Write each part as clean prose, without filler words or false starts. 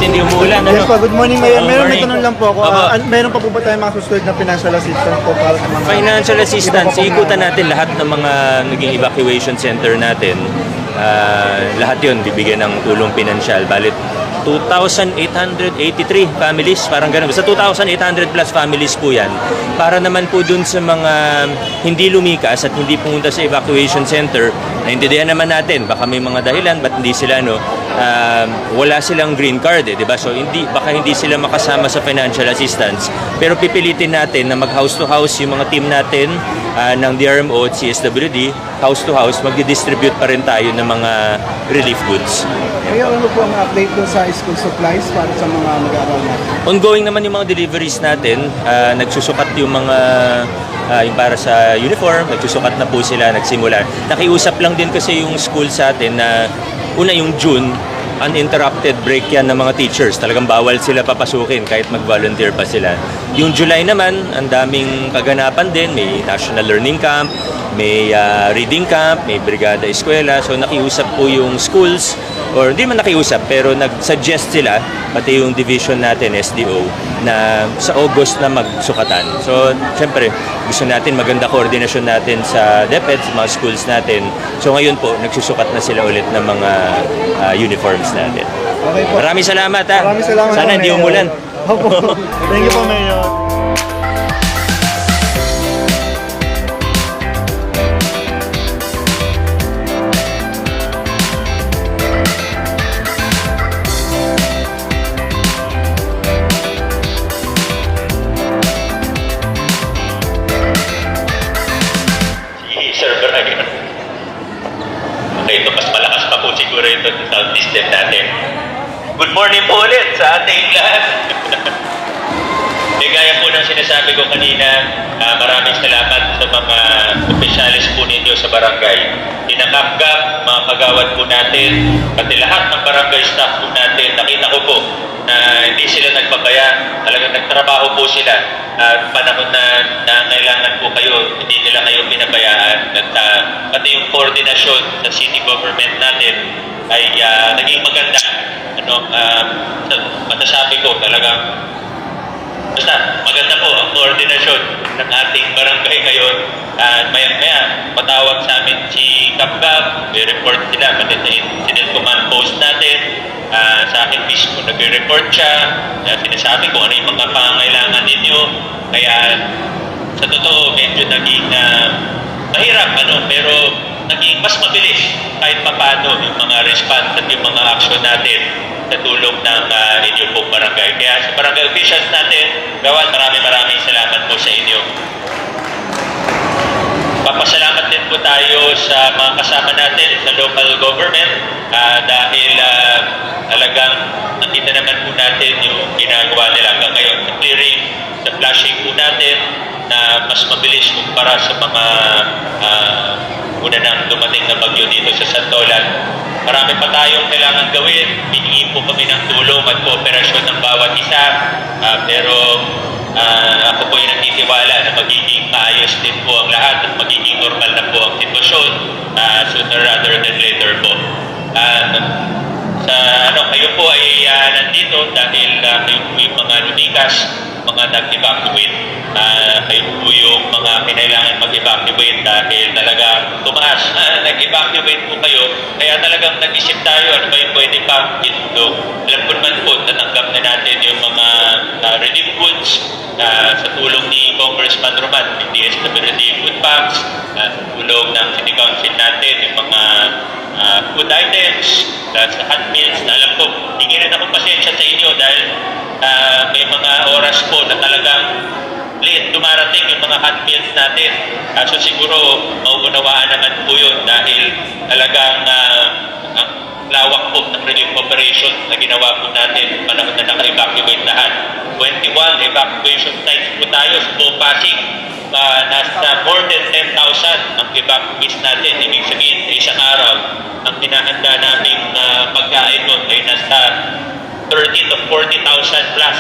hindi umuulan. Yes po, good morning Mayor. Meron may morning. tanong lang po ako. Opo. Meron pa po ba tayong mga susunod na financial assistance po para sa mga... Financial assistance, iba pa pong ikutan natin lahat ng mga naging evacuation center natin. Lahat yun, bibigyan ng tulong pinansyal. Balit 2,883 families, parang ganun. Sa 2,800 plus families po yan. Para naman po dun sa mga hindi lumikas at hindi pumunta sa evacuation center, naintindihan naman natin, baka may mga dahilan, ba't hindi sila, wala silang green card, di ba? So, baka hindi sila makasama sa financial assistance. Pero pipilitin natin na mag-house to house yung mga team natin ng DRMO at CSWD, house to house, magdi-distribute pa rin tayo ng mga relief goods. Kaya ano po ang update doon sa school supplies para sa mga mag-aaral natin? Ongoing naman yung mga deliveries natin. Nagsusukat yung mga yung para sa uniform, nagsusukat na po sila, nagsimula. Nakiusap lang din kasi yung school sa atin na una yung June, uninterrupted break yan ng mga teachers. Talagang bawal sila papasukin kahit mag-volunteer pa sila. Yung July naman, ang daming kaganapan din. May National Learning Camp, may Reading Camp, may Brigada Eskwela. So nakiusap po yung schools, or hindi man nakiusap, pero nag-suggest sila, pati yung division natin, SDO, na sa August na magsukatan. So, syempre, gusto natin maganda koordinasyon natin sa DepEd, sa mga schools natin. So, ngayon po, nagsusukat na sila ulit ng mga uniforms natin. Okay po. Maraming salamat, ha? Maraming salamat Sana po, hindi Mayor. umulan. Opo. Thank you po, Mayor. Si Sir Brian. Okay, ito mas malakas pa po siguro ito sa sound system natin. Good morning po ulit sa ating lahat. Gaya po ng sinasabi ko kanina, maraming salamat sa mga opisyalis po ninyo sa barangay. Pinakapgap, mga kagawad po natin, pati lahat ng barangay staff po natin, nakita ko po na hindi sila nagpabaya, talagang nagtrabaho po sila. At panahon na kailangan po kayo, hindi nila kayo pinabayaan. At pati yung koordinasyon sa city government natin ay naging maganda. Matasabi ko talagang basta, maganda po ang koordinasyon ng ating barangay ngayon. Maya-maya, patawag sa amin si Kapgab, may report sila, pati sa incident command post natin. Sa akin mismo, nag-report siya. Sinasabi ko ano yung mga pangangailangan ninyo. Kaya, sa totoo, medyo naging mahirap, pero naging mas mabilis kahit papano yung mga response at yung mga action natin sa tulong ng inyo pong barangay. Kaya sa barangay officials natin, gawan, maraming salamat po sa inyo. Papasalamat din po tayo sa mga kasama natin sa local government dahil talagang nakita naman po natin yung ginagawa nila hanggang ngayon sa clearing, sa flushing po natin na mas mabilis kumpara sa mga una nang dumating na bagyo dito sa Santolan. Marami pa tayong kailangan gawin. Hihingi po kami ng tulong at kooperasyon ng bawat isa. Pero ako po yung nagtitiwala na magiging maayos din po ang lahat at magiging normal na po ang sitwasyon sooner rather than later po. Kayo po ay nandito dahil kayo po yung mga lumikas, mga nag-evacuate. Kayo po yung mga kinailangan mag-evacuate dahil talagang tumaas. Nag-evacuate po kayo, kaya talagang nag-isip tayo ano ba yung pwede pa itulong. Alam ko naman po, natanggap na natin yung mga relief goods sa tulong ni Congressman Roman, yung DSWD food packs, tulong ng City Council natin, yung mga food items, sa hot meals. Alam ko, hindi rin ako pasensya sa inyo dahil may mga oras po na talagang late dumarating yung mga hot meals natin. So siguro mauunawaan naman po yun dahil talagang ang lawak po ng relief operation na ginawa po natin panahon na naka-evacuate lahat. 21 evacuation sites po tayo sa buong Pasig. Nasa more than 10,000 ang evacuees natin. Ibig sabihin, sa isang araw, ang hinahanda namin pagkain doon ay nasa 30 to 40,000 plus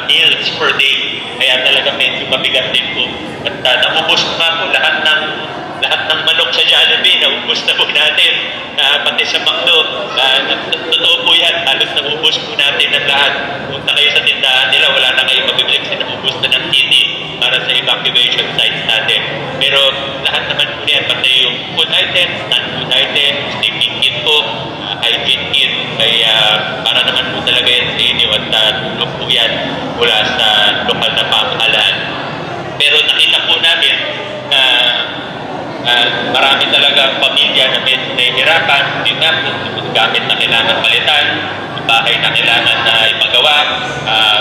meals per day. Kaya talaga medyo mabigat din po. At naubos na po lahat ng manok sa Jollibee, naubos na po natin. Pati sa McDo, totoo po yan, halos naubos po natin ang lahat lahat. Punta kayo sa tindahan nila, wala na kayong mabibili kasi naubos na ng kitty para sa evacuation sites natin. Pero lahat naman po yan, pati yung food items, non-food items, sleeping kit po, hygiene kit, kaya para naman po talaga yan sa inyo at tulong po yan mula sa lokal na pamahalaan. Pero nakita po namin na marami talaga pamilya na medyo nahihirapan, yun nga po, gamit na kailangan palitan, bahay na kailangan na ipagawa,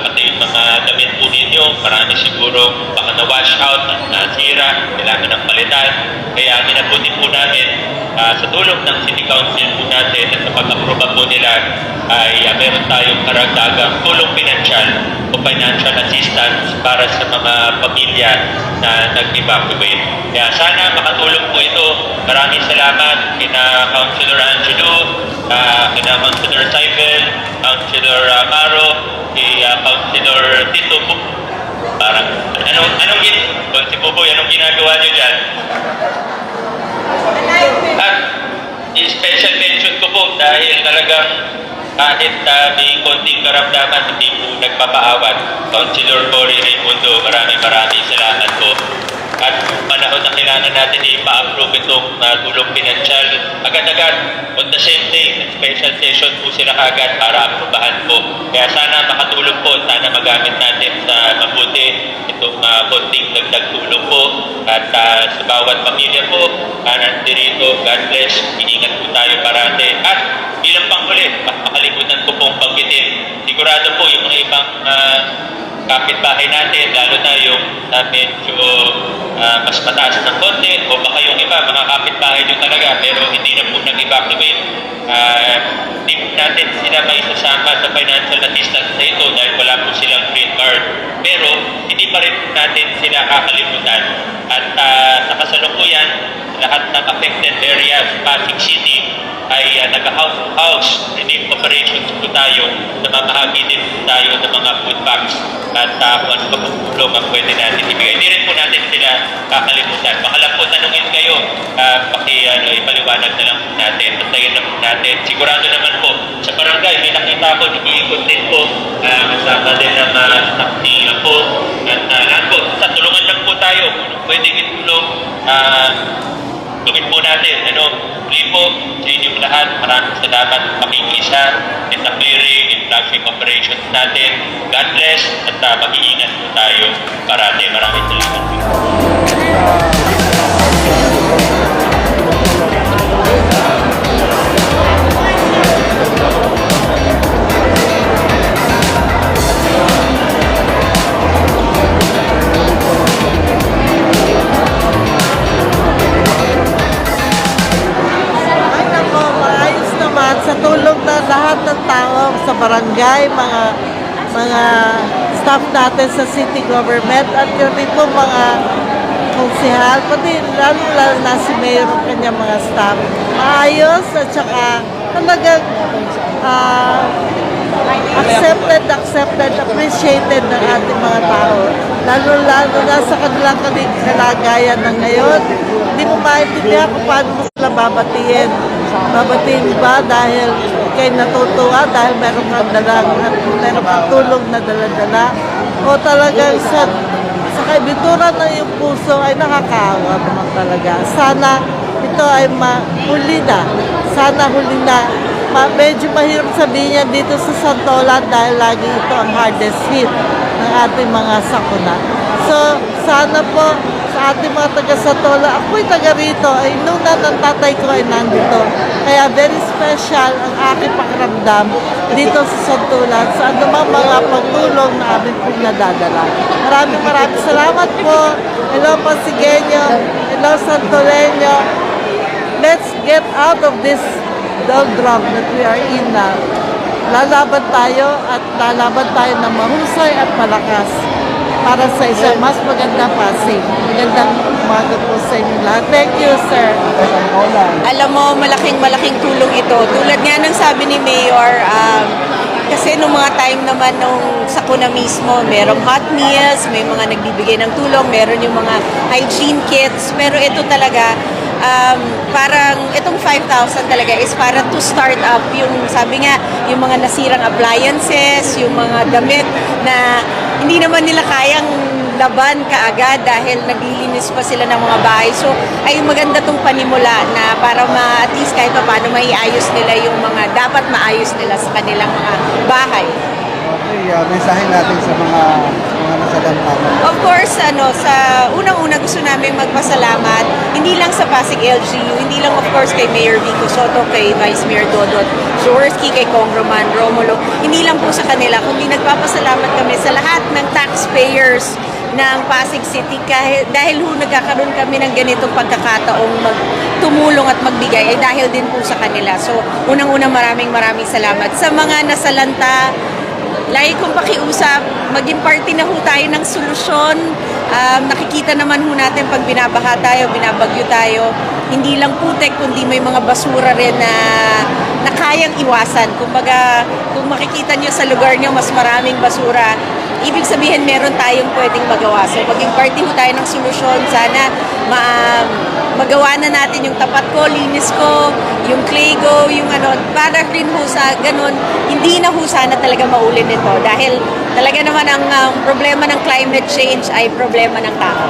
pati yung mga damit po ninyo, marami siguro baka na-wash out, nasira, kailangan ng palitan. Kaya minabuti po namin sa tulong ng City Council po natin at sa pag-aproba po nila ay meron tayong karagdagang tulong pinansyal o financial assistance para sa mga pamilya na nag-evacuate. Kaya sana makatulong po ito. Maraming salamat kina Councilor Angelo, kina Councilor Saibel, Councilor Maro, Councilor Tito po. Parang, si Buboy, anong ginagawa niyo dyan? At special mention ko po dahil talagang kahit may konting karamdaman, hindi po nagpapaawat. Councilor Cory Raimundo, maraming salamat po. At panahon na kailangan natin ipa-approve itong tulong pinansyal, agad-agad, on the same day, special session po sila agad para aprobahan po. Kaya sana makatulong po, sana magamit natin sa mabuti itong konting dagdag tulong po. At sa bawat pamilya po, nandito, God bless, iningat po tayo parate. At bilang panghuli, makalimutan ko pong panggitin. Sigurado po yung mga ibang kapitbahay natin, lalo na yung medyo mas mataas ng konti, o baka yung iba, mga kapitbahay nyo talaga, pero hindi na po nag-evacuate. Hindi po natin sila may sasama sa financial assistance na ito dahil wala po silang green card. Pero hindi pa rin natin sila kakalimutan. At sa kasalukuyan, lahat ng affected areas, Pasig City, ay nag-house relief operations po tayo, namamahagi din po tayo ng mga food packs at kung ano pa po tulong ang pwede natin ibigay. Hindi rin po natin sila kakalimutan. Baka lang po tanungin kayo, ipaliwanag na lang po natin. Batayin na po natin. Sigurado naman po, sa barangay, may nakita ko, nag-iikot din po, kasama din ng staff nila po. At lahat po, sa tulungan lang po tayo. Kung pwedeng itulong, gawin po natin. Muli po sa inyong lahat, maraming salamat pakikisa in the clearing and flushing operations natin. God bless at mag-iingat po tayo parati. Maraming salamat. Sa tulong ng lahat ng tao sa barangay, mga staff natin sa city government at yun din po mga konsehal, pati lalo na si Mayor at kanyang mga staff. Maayos at saka talagang accepted, appreciated ng ating mga tao. Lalo na sa kanilang kalagayan ng ngayon, hindi mo maintindihan kung paano mo sila babatiin. Babatiin ba dahil kayo natutuwa, dahil meron kang tulong na dala-dala, o talagang sa kaibitura ng iyong puso ay nakakaawa naman talaga. Sana ito ay huli na. Sana huli na. Medyo mahirap sabihin yan dito sa Santolan dahil lagi ito ang hardest hit ng ating mga sakuna. So, sana po sa ating mga taga-Santolan, ako'y taga rito, ay nung ng tatay ko ay nandito. Kaya very special ang aking pakiramdam dito sa Santolan sa anumang mga pagtulong na aming pong nadadala. Maraming salamat po. Hello Pasigueño, hello Santoleño. Let's get out of this doldrum that we are in now. Lalaban tayo at lalaban tayo ng mahusay at malakas para sa isang mas maganda Pasig. Magandang umaga po sa inyo lahat. Thank you, sir. Alam mo, malaking tulong ito. Tulad nga ng sabi ni Mayor, kasi nung mga time naman nung sakuna mismo, merong hot meals, may mga nagbibigay ng tulong, meron yung mga hygiene kits, pero ito talaga, parang itong 5,000 talaga is para to start up yung, sabi nga, yung mga nasirang appliances, yung mga damit na hindi naman nila kayang laban kaagad dahil naglilinis pa sila ng mga bahay. So, ay maganda tong panimula na para at least kahit pa paano maiayos nila yung mga dapat maayos nila sa kanilang mga bahay. Okay, mensahe natin sa mga nasalanta. Of course, sa unang-una gusto namin magpasalamat, hindi lang sa Pasig LGU, hindi lang of course kay Mayor Vico Soto, kay Vice Mayor Dodot Jaworski, kay Congressman Romulo, hindi lang po sa kanila, kundi nagpapasalamat kami sa lahat ng taxpayers ng Pasig City dahil nagkakaroon kami ng ganitong pagkakataong tumulong at magbigay ay dahil din po sa kanila. So, unang-una maraming salamat. Sa mga nasalanta, lagi kong pakiusap, maging party na ho tayo ng solusyon. Nakikita naman ho natin pag binabaha tayo, binabagyo tayo, hindi lang putek, kundi may mga basura rin na kayang iwasan. Kumbaga, kung makikita nyo sa lugar nyo, mas maraming basura, ibig sabihin meron tayong pwedeng magawa. So, maging party ho tayo ng solusyon. Sana magawa na natin yung tapat ko, linis ko, yung clay go, yung para rin ho sa ganun, hindi na ho sana talaga maulin ito dahil talaga naman ang problema ng climate change ay problema ng tao.